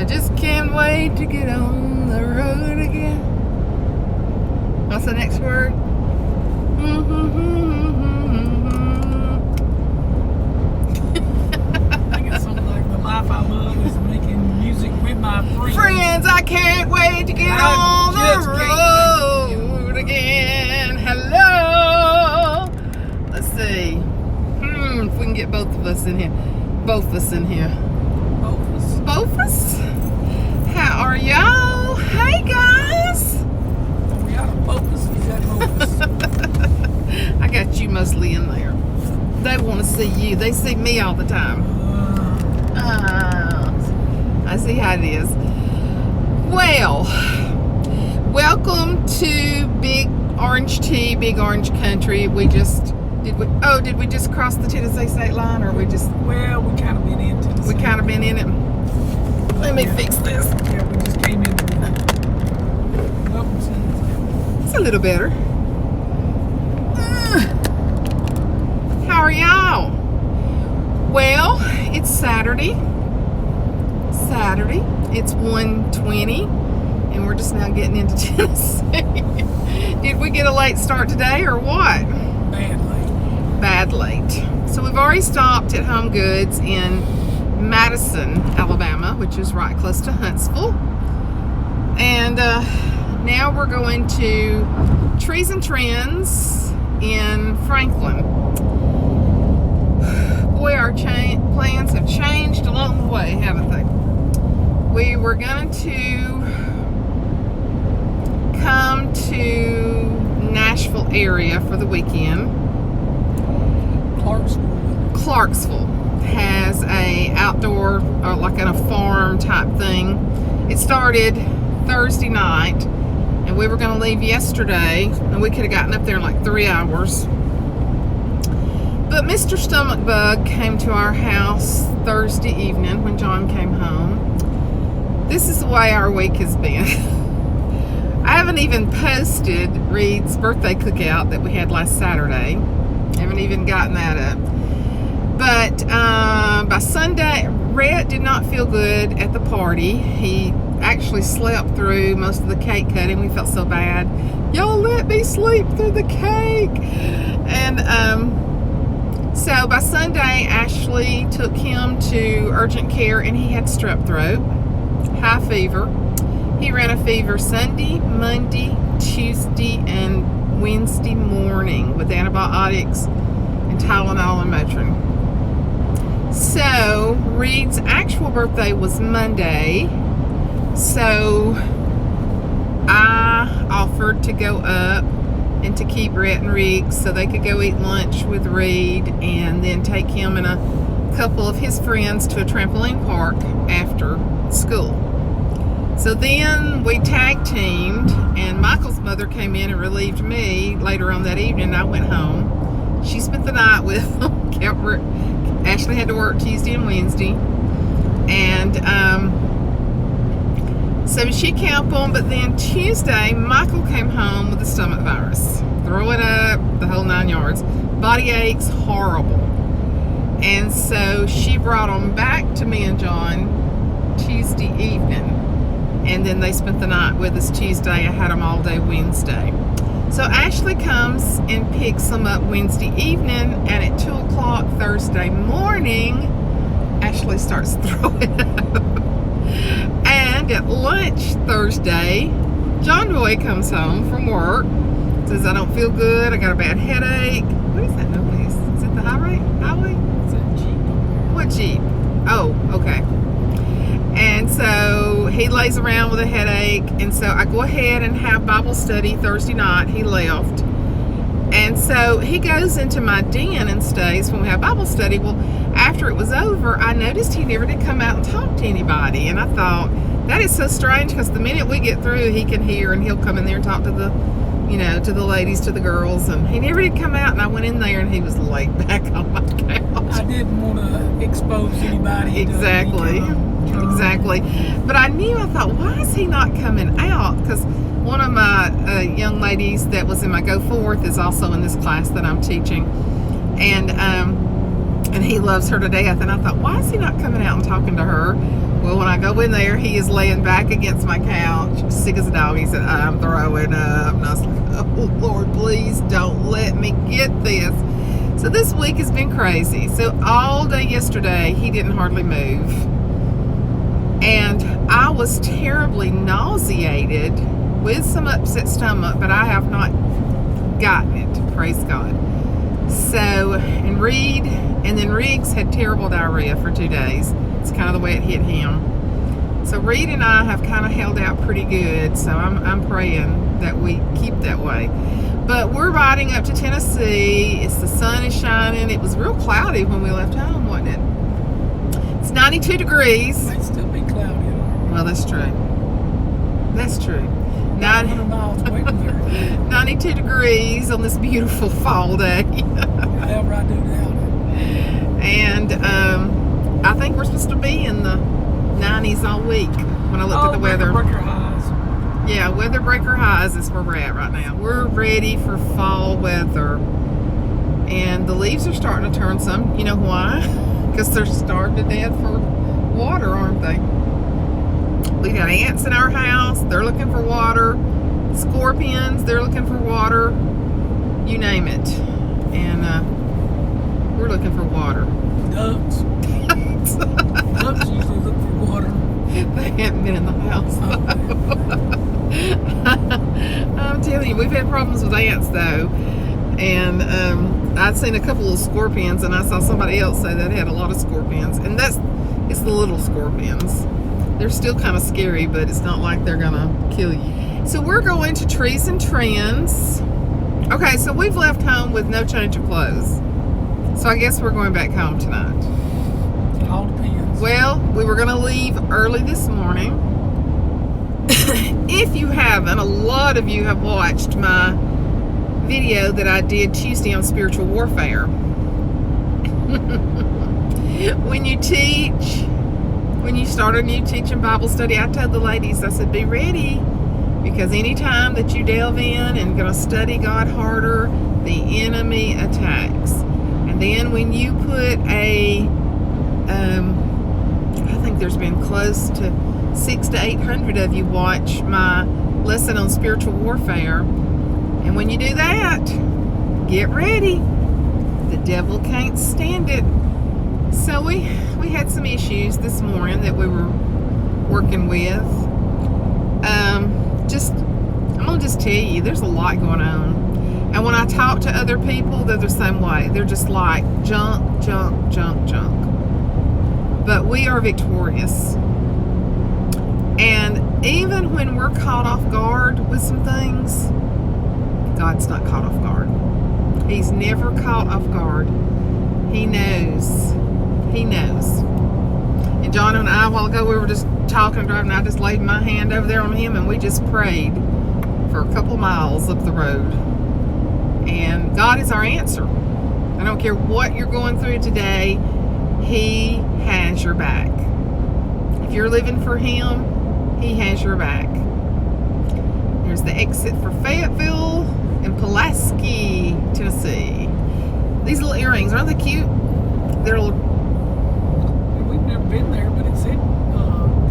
I just can't wait to get on the road again. What's the next word? I think it's something like the life I love is making music with my friends. Friends, I can't wait to get on the road again. Hello. Let's see. If we can get both of us in here. Both of us in here. Both of us? How are y'all? Hey, guys. Are we out of focus? Is that focus? I got you mostly in there. They want to see you. They see me all the time. I see how it is. Well, welcome to Big Orange Tea, Big Orange Country. Did we just cross the Tennessee state line, or we just? Well, we kind of been in Tennessee. We kind of been in it. Let me fix this. Yeah, we just came in. It's a little better. How are y'all? Well, it's Saturday. It's 1:20, and we're just now getting into Tennessee. Did we get a late start today, or what? Bad late. So we've already stopped at Home Goods in Madison, Alabama, which is right close to Huntsville. And now we're going to Trees and Trends in Franklin. Boy, our plans have changed along the way, haven't they? We were going to come to Nashville area for the weekend. Clarksville has a outdoor, or like in a farm type thing. It started Thursday night, and we were going to leave yesterday, and we could have gotten up there in like 3 hours. But Mr. Stomach Bug came to our house Thursday evening when John came home. This is the way our week has been. I haven't even posted Reed's birthday cookout that we had last Saturday. I haven't even gotten that up. But by Sunday, Rhett did not feel good at the party. He actually slept through most of the cake cutting. We felt so bad. Y'all let me sleep through the cake. And so by Sunday, Ashley took him to urgent care, and he had strep throat, high fever. He ran a fever Sunday, Monday, Tuesday, and Wednesday morning with antibiotics and Tylenol and Motrin. So Reed's actual birthday was Monday, so I offered to go up and to keep Rhett and Riggs so they could go eat lunch with Reed and then take him and a couple of his friends to a trampoline park after school. So then we tag teamed, and Michael's mother came in and relieved me later on that evening. I went home. She spent the night with them. Ashley had to work Tuesday and Wednesday. And so she kept them, but then Tuesday, Michael came home with the stomach virus. Throwing up, the whole 9 yards. Body aches, horrible. And so she brought them back to me and John Tuesday evening. And then they spent the night with us Tuesday. I had them all day Wednesday. So Ashley comes and picks them up Wednesday evening, and at 2 o'clock Thursday morning, Ashley starts throwing up. And at lunch Thursday, John Boy comes home from work, says, I don't feel good, I got a bad headache. What is that noise? Is it the highway? It's a Jeep. What Jeep? Oh, okay. And so he lays around with a headache, and so I go ahead and have Bible study Thursday night. He left. And so he goes into my den and stays when we have Bible study. Well, after it was over, I noticed he never did come out and talk to anybody. And I thought, that is so strange, because the minute we get through, he can hear, and he'll come in there and talk to the, to the ladies, to the girls. And he never did come out, and I went in there, and he was laid back on my couch. I didn't want to expose anybody. Exactly. But I thought, why is he not coming out? Because one of my young ladies that was in my Go Forth is also in this class that I'm teaching. And he loves her to death. And I thought, why is he not coming out and talking to her? Well, when I go in there, he is laying back against my couch, sick as a dog. He said, I'm throwing up. And I was like, oh, Lord, please don't let me get this. So this week has been crazy. So all day yesterday, he didn't hardly move. And I was terribly nauseated with some upset stomach, but I have not gotten it, praise God. So, and then Riggs had terrible diarrhea for 2 days. It's kind of the way it hit him. So Reed and I have kind of held out pretty good, so I'm praying that we keep that way. But we're riding up to Tennessee. The sun is shining. It was real cloudy when we left home, wasn't it? It's 92 degrees. It might still be cloudy. Well, that's true. That's true. 100 miles away from there. 92 degrees on this beautiful fall day. However I do now. And I think we're supposed to be in the 90s all week when I looked at the weather. Breaker highs. Yeah, weather breaker highs is where we're at right now. We're ready for fall weather. And the leaves are starting to turn some. You know why? Because they're starved to death for water, aren't they? We got ants in our house. They're looking for water. Scorpions, they're looking for water. You name it. And we're looking for water. Ducks. Ducks usually look for water. They haven't been in the house. I'm telling you, we've had problems with ants though. And I'd seen a couple of scorpions, and I saw somebody else say that had a lot of scorpions. And it's the little scorpions. They're still kind of scary, but it's not like they're gonna kill you. So we're going to Trees and Trends. Okay, so we've left home with no change of clothes. So I guess we're going back home tonight. It all depends. Well, we were gonna leave early this morning. If you haven't, a lot of you have watched my video that I did Tuesday on spiritual warfare. When you start a new teaching Bible study, I told the ladies, I said, be ready, because anytime that you delve in and gonna study God harder, the enemy attacks. And then when you put I think there's been close to 600 to 800 of you watch my lesson on spiritual warfare. And when you do that, get ready. The devil can't stand it. So we had some issues this morning that we were working with. I'm gonna just tell you, there's a lot going on. And when I talk to other people, they're the same way. They're just like junk, junk, junk, junk. But we are victorious. And even when we're caught off guard with some things, God's not caught off guard. He's never caught off guard. He knows. He knows. And John and I, a while ago, we were just talking and driving. I just laid my hand over there on him, and we just prayed for a couple miles up the road. And God is our answer. I don't care what you're going through today. He has your back. If you're living for Him, He has your back. There's the exit for Fayetteville and Pulaski, Tennessee. These little earrings, aren't they cute? They're little. We've never been there, but it's in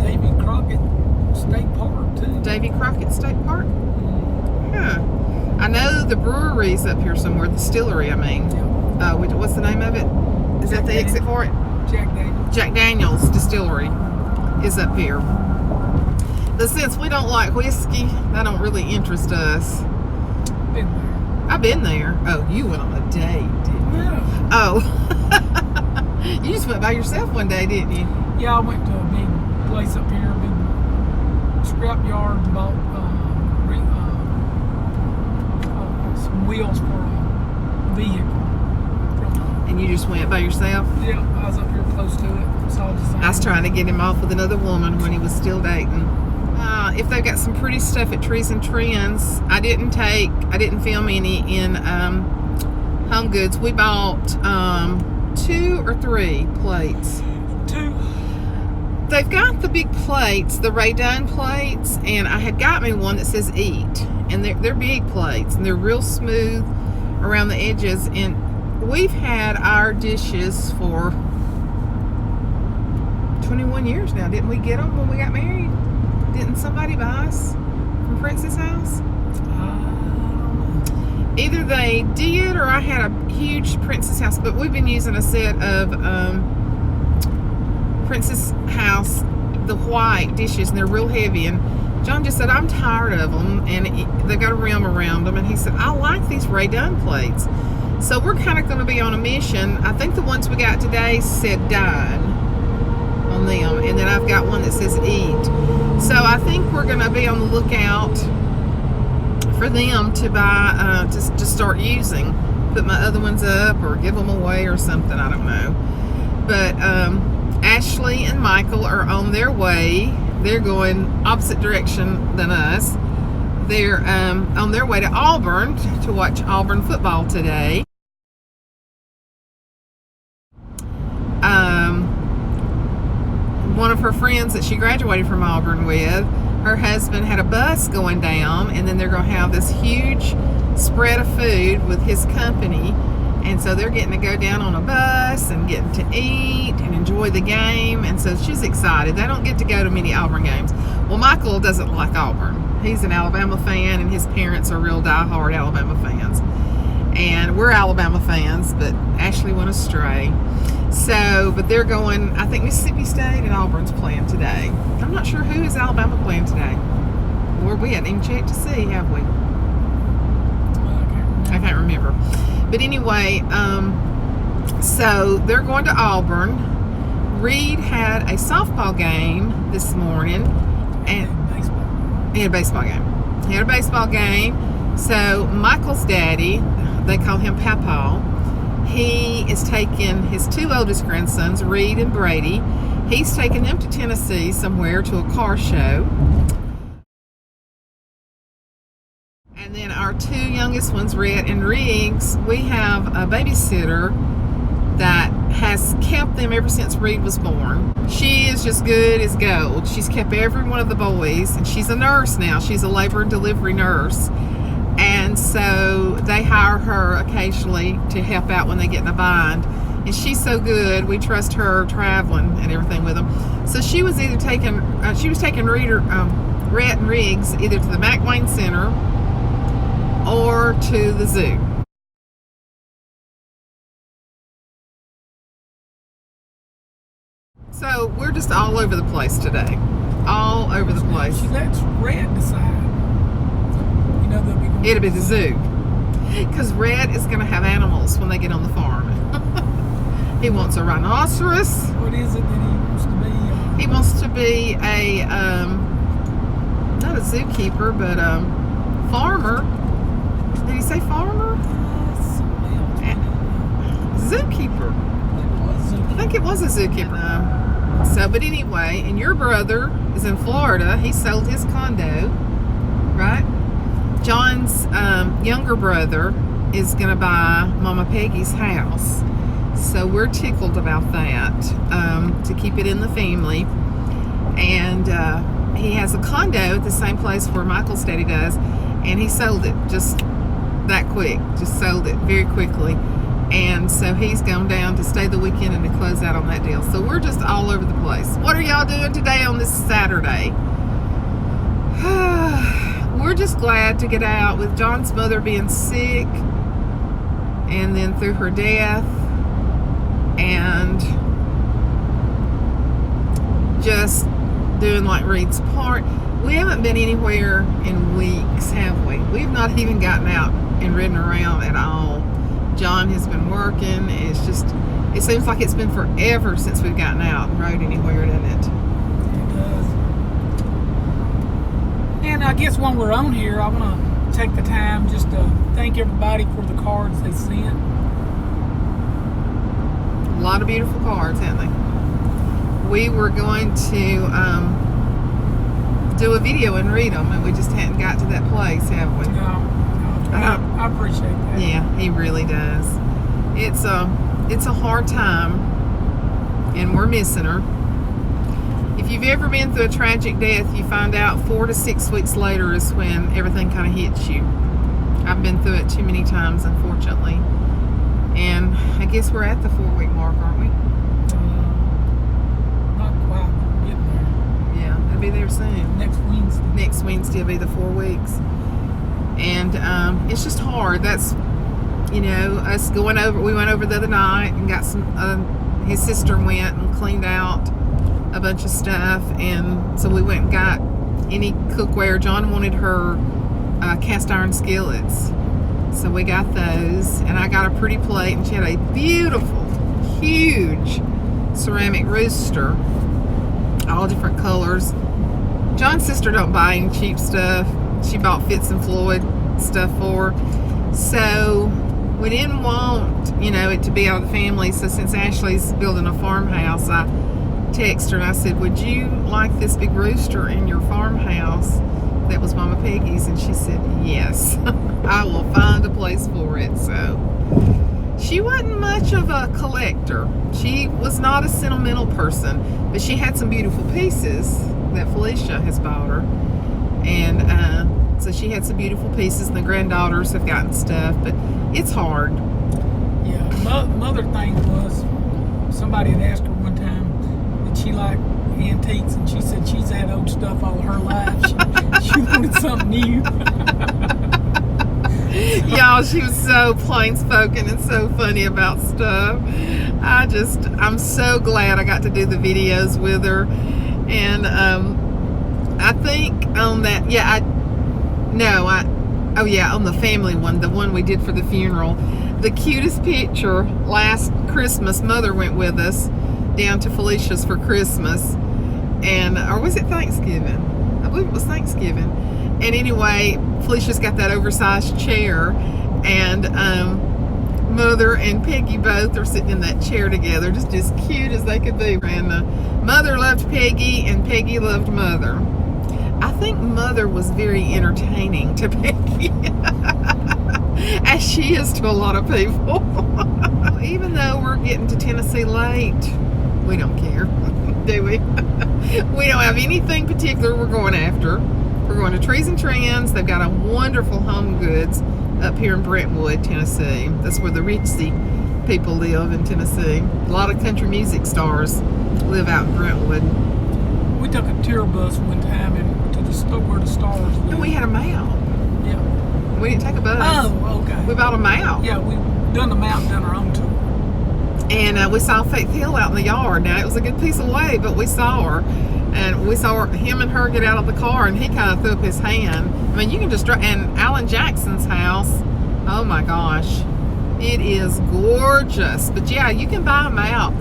Davy Crockett State Park too. Davy Crockett State Park? Huh. I know the brewery's up here somewhere, the distillery, I mean. Yeah. What's the name of it? Is that the exit for it? Jack Daniels. Jack Daniels Distillery is up here. But since we don't like whiskey, that don't really interest us. Been there. I've been there. Oh, you went on a date, didn't you? Yeah. Oh. You just went by yourself one day, didn't you? Yeah, I went to a big place up here, a big scrap yard, and bought some wheels for a vehicle. And you just went by yourself? Yeah, I was up here close to it. Saw the sign. I was trying to get him off with another woman when he was still dating. If they've got some pretty stuff at Trees and Trends, I didn't film any in Home Goods. We bought 2 or 3 plates. 2. They've got the big plates, the Ray Dunn plates, and I had got me one that says eat. And they're big plates, and they're real smooth around the edges. And we've had our dishes for 21 years now. Didn't we get them when we got married? Didn't somebody buy us from Prince's house? Either they did or I had a huge Prince's house, but we've been using a set of Prince's house, the white dishes, and they're real heavy. And John just said, I'm tired of them, and they got a rim around them. And he said, I like these Ray Dunn plates. So we're kind of going to be on a mission. I think the ones we got today said dine on them, and then I've got one that says eat. So I think we're going to be on the lookout for them to buy, to start using. Put my other ones up or give them away or something, I don't know. But Ashley and Michael are on their way. They're going opposite direction than us. They're on their way to Auburn to watch Auburn football today. One of her friends that she graduated from Auburn with, her husband had a bus going down, and then they're going to have this huge spread of food with his company. And so they're getting to go down on a bus and getting to eat and enjoy the game. And so she's excited. They don't get to go to many Auburn games. Well, Michael doesn't like Auburn. He's an Alabama fan, and his parents are real diehard Alabama fans. And we're Alabama fans, but Ashley went astray. So, but they're going, I think Mississippi State and Auburn's playing today. I'm not sure who is Alabama playing today. Lord, we hadn't even checked to see, have we? I can't remember. But anyway, so they're going to Auburn. Reed had a softball game this morning. And he had a baseball game. He had a baseball game. So Michael's daddy, they call him Papa, he is taking his two oldest grandsons, Reed and Brady. He's taking them to Tennessee somewhere to a car show. And then our two youngest ones, Rhett and Riggs, we have a babysitter that has kept them ever since Reed was born. She is just good as gold. She's kept every one of the boys, and she's a nurse now. She's a labor and delivery nurse. And so they hire her occasionally to help out when they get in a bind. And she's so good, we trust her traveling and everything with them. So she was either taking, Rhett and Riggs either to the McWayne Center or to the zoo. So we're just all over the place today. All over the place. She lets Red decide. You know, they'll be going. It'll be the zoo. Because Red is going to have animals when they get on the farm. He wants a rhinoceros. What is it that he wants to be? He wants to be a, not a zookeeper, but farmer. Did he say farmer? Zookeeper. I think it was a zookeeper. So, but anyway, and your brother is in Florida. He sold his condo, right? John's younger brother is going to buy Mama Peggy's house. So we're tickled about that, to keep it in the family. And he has a condo at the same place where Michael's daddy does, and he sold it just that quick, just sold it very quickly. And so he's gone down to stay the weekend and to close out on that deal. So we're just all over the place. What are y'all doing today on this Saturday? We're just glad to get out with John's mother being sick, and then through her death, and just doing like Reed's part. We haven't been anywhere in weeks, have we? We've not even gotten out and ridden around at all. John has been working. It's just, it seems like it's been forever since we've gotten out and rode anywhere, doesn't it? It does. And I guess when we're on here, I want to take the time just to thank everybody for the cards they sent. A lot of beautiful cards, haven't they? We were going to do a video and read them, and we just hadn't got to that place, have we? No, I appreciate that. Yeah, he really does. It's a hard time, and we're missing her. If you've ever been through a tragic death, you find out 4 to 6 weeks later is when everything kind of hits you. I've been through it too many times, unfortunately. And I guess we're at the 4-week mark, aren't we? Not quite. We're getting there. Yeah, they'll be there soon. Next Wednesday. Next Wednesday will be the 4 weeks. And it's just hard. That's, you know, us going over. We went over the other night and got some. His sister went and cleaned out a bunch of stuff, and so we went and got any cookware. John wanted her cast iron skillets, so we got those, and I got a pretty plate, and she had a beautiful, huge ceramic rooster, all different colors. John's sister don't buy any cheap stuff. She bought Fitz and Floyd stuff for her. So we didn't want, you know, it to be out of the family. So since Ashley's building a farmhouse, I texted her and I said, would you like this big rooster in your farmhouse that was Mama Peggy's? And she said, yes. I will find a place for it. So she wasn't much of a collector. She was not a sentimental person, but she had some beautiful pieces that Felicia has bought her. And so she had some beautiful pieces, and the granddaughters have gotten stuff, but it's hard. Yeah, mother thing was, somebody had asked her one time, did she like antiques? And she said she's had old stuff all her life. She wanted something new. Y'all, she was so plain spoken and so funny about stuff. I'm so glad I got to do the videos with her. And I think on that, on the family one, the one we did for the funeral, the cutest picture last Christmas, Mother went with us down to Felicia's for Christmas, and, or was it Thanksgiving? I believe it was Thanksgiving. And anyway, Felicia's got that oversized chair, and Mother and Peggy both are sitting in that chair together, just as cute as they could be. And Mother loved Peggy, and Peggy loved Mother. I think Mother was very entertaining to Peggy, as she is to a lot of people. Even though we're getting to Tennessee late, we don't care, do we? We don't have anything particular we're going after. We're going to Trees and Trends. They've got a wonderful Home Goods up here in Brentwood, Tennessee. That's where the Ritzy people live in Tennessee. A lot of country music stars live out in Brentwood. We took a tour bus one time and to the store where the stars live. And we had a map. Yeah. We didn't take a bus. Oh, okay. We bought a map. Yeah, we done the map and done our own tour. And we saw Faith Hill out in the yard. Now, it was a good piece away, but we saw her. And we saw him and her get out of the car, and he kind of threw up his hand. I mean, you can just drive. And Alan Jackson's house, oh my gosh, it is gorgeous. But yeah, you can buy a map.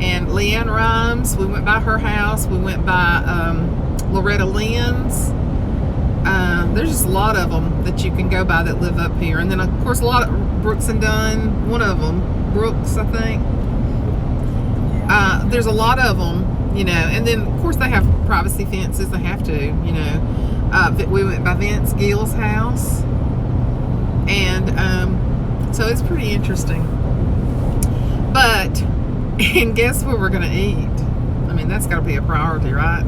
And Leanne Rhymes, we went by her house. We went by Loretta Lynn's. There's just a lot of them that you can go by that live up here. And then, of course, a lot of Brooks and Dunn, one of them, Brooks, I think. There's a lot of them. You know, and then of course they have privacy fences. They have to, you know. We went by Vince Gill's house, and so it's pretty interesting. But, and guess where we're gonna eat? I mean, that's got to be a priority, right?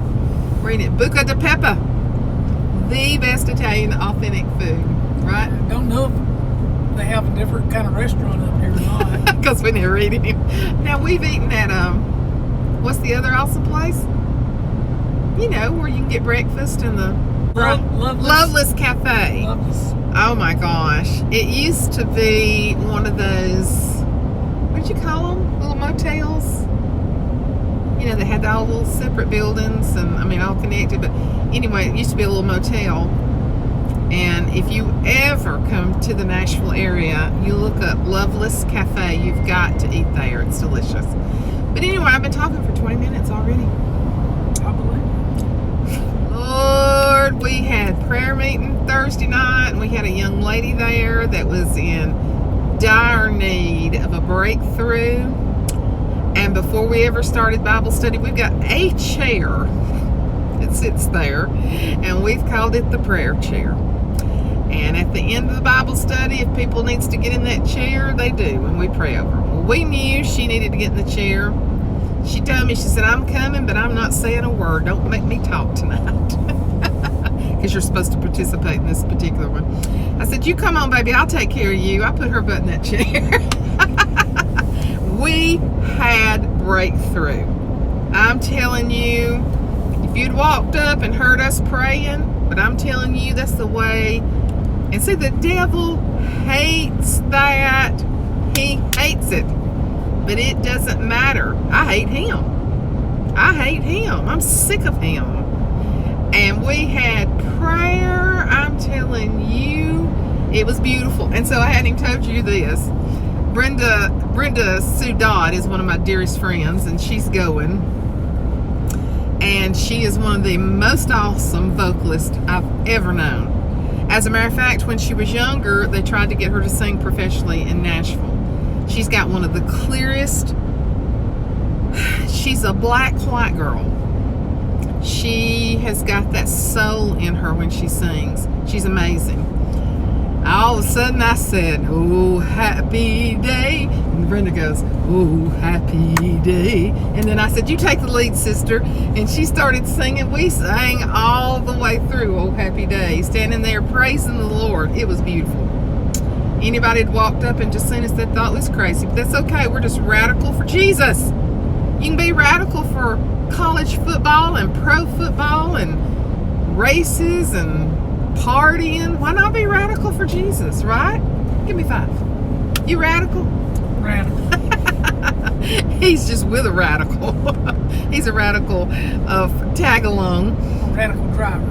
We're eating at Buca di Beppa, the best Italian authentic food, right? I don't know if they have a different kind of restaurant up here or not. Because we never eat it. Now we've eaten at what's the other awesome place? You know, where you can get breakfast in the Loveless Cafe. Loveless. Oh my gosh. It used to be one of those, what did you call them? Little motels? You know, they had all little separate buildings and, I mean, all connected. But anyway, it used to be a little motel. And if you ever come to the Nashville area, you look up Loveless Cafe. You've got to eat there. It's delicious. But anyway, I've been talking for 20 minutes already. I believe it. Lord, we had prayer meeting Thursday night, and we had a young lady there that was in dire need of a breakthrough. And before we ever started Bible study, we've got a chair that sits there, and we've called it the prayer chair. And at the end of the Bible study, if people needs to get in that chair, they do, and we pray over them. Well, we knew she needed to get in the chair. She told me, she said, I'm coming, but I'm not saying a word. Don't make me talk tonight. Because you're supposed to participate in this particular one. I said, you come on, baby. I'll take care of you. I put her butt in that chair. We had breakthrough. I'm telling you, if you'd walked up and heard us praying, but I'm telling you, that's the way. And see, the devil hates that. He hates it. But it doesn't matter. I hate him. I hate him. I'm sick of him. And we had prayer. I'm telling you, it was beautiful. And so I hadn't even told you this. Brenda Sue Dodd is one of my dearest friends, and she's going. And she is one of the most awesome vocalists I've ever known. As a matter of fact, when she was younger, they tried to get her to sing professionally in Nashville. She's got one of the clearest. She's a black white girl. She has got that soul in her when she sings. She's amazing. All of a sudden I said, "Oh, happy day." And Brenda goes, "Oh, happy day." And then I said, "You take the lead, sister." And she started singing. We sang all the way through "Oh, happy day," standing there praising the Lord. It was beautiful. Anybody had walked up and just seen us that thought was crazy. But that's okay. We're just radical for Jesus. You can be radical for college football and pro football and races and partying. Why not be radical for Jesus, right? Give me 5. You radical? Radical. He's just with a radical. He's a radical tag along. A radical driver.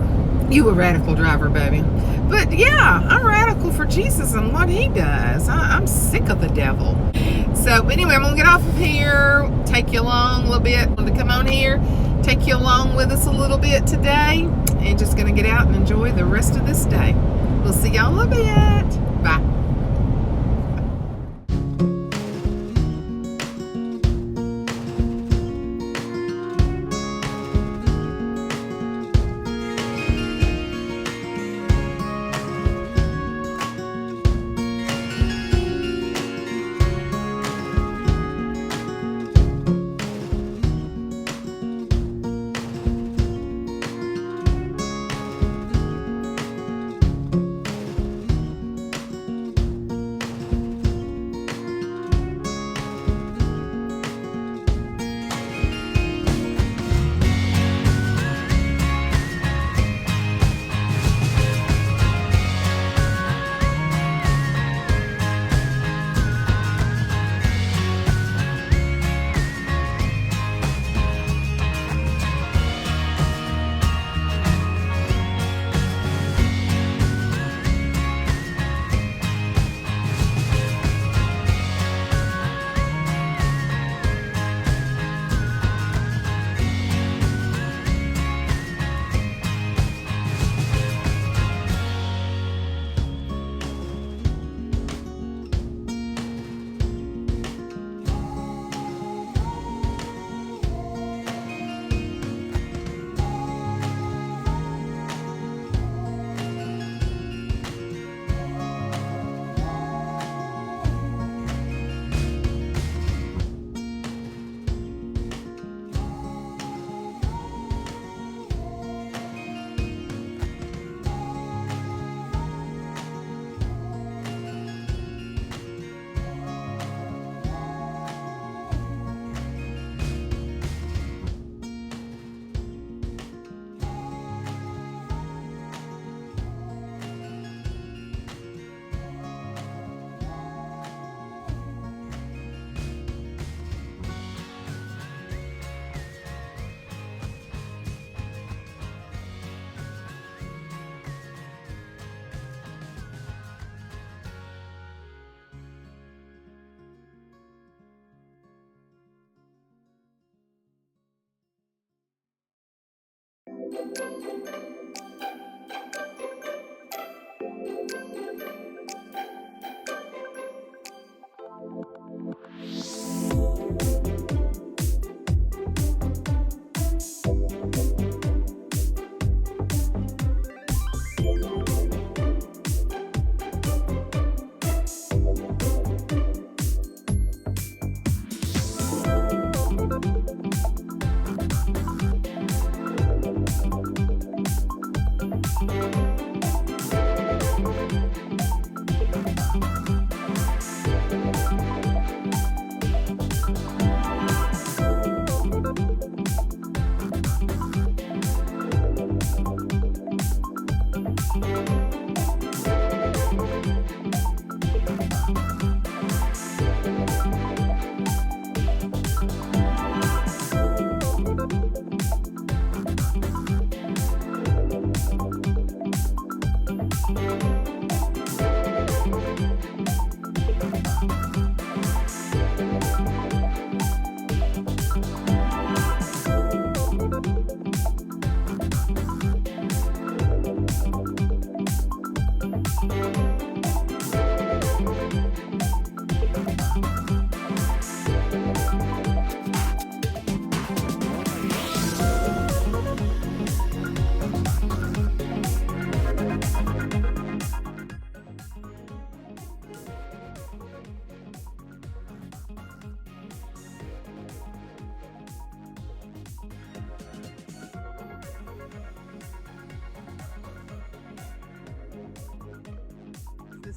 You a radical driver, baby. But yeah, I'm radical for Jesus and what he does. I'm sick of the devil. So anyway, I'm going to get off of here, take you along a little bit. I'm going to come on here, take you along with us a little bit today, and just going to get out and enjoy the rest of this day. We'll see y'all in a bit. Bye.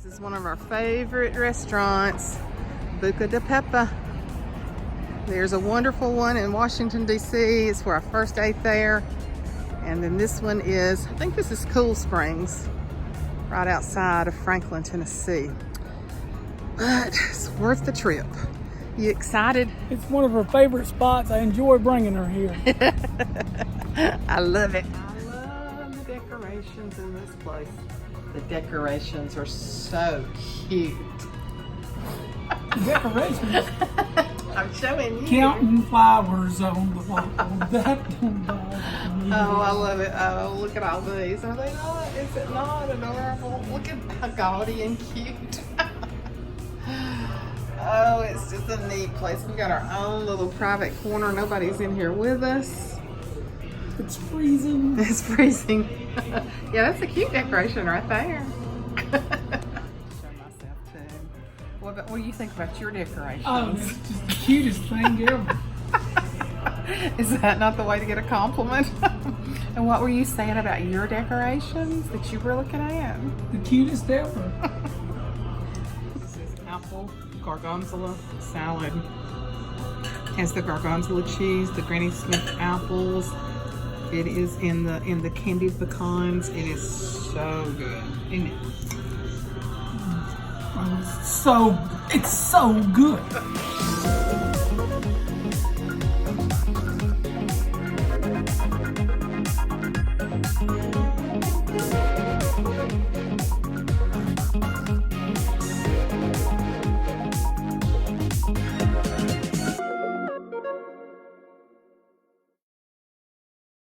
This is one of our favorite restaurants, Buca di Beppa. There's a wonderful one in Washington, D.C. It's where I first ate there. And then this one is, I think this is Cool Springs, right outside of Franklin, Tennessee. But it's worth the trip. You excited? It's one of her favorite spots. I enjoy bringing her here. I love it. I love the decorations in this place. The decorations are so cute. Decorations? I'm showing you. Counting flowers on the wall. That don't bother me. Oh, I love it. Oh, look at all these. Are they not? Is it not adorable? Look at how gaudy and cute. Oh, it's just a neat place. We got our own little private corner. Nobody's in here with us. It's freezing. It's freezing. Yeah, that's a cute decoration right there. Show myself too. What do you think about your decorations? Oh, it's just the cutest thing ever. Is that not the way to get a compliment? And what were you saying about your decorations that you were looking at? The cutest ever. This is apple gorgonzola salad. Has the gorgonzola cheese, the Granny Smith apples. It is in the candied pecans. It is so good, isn't it? It's so good.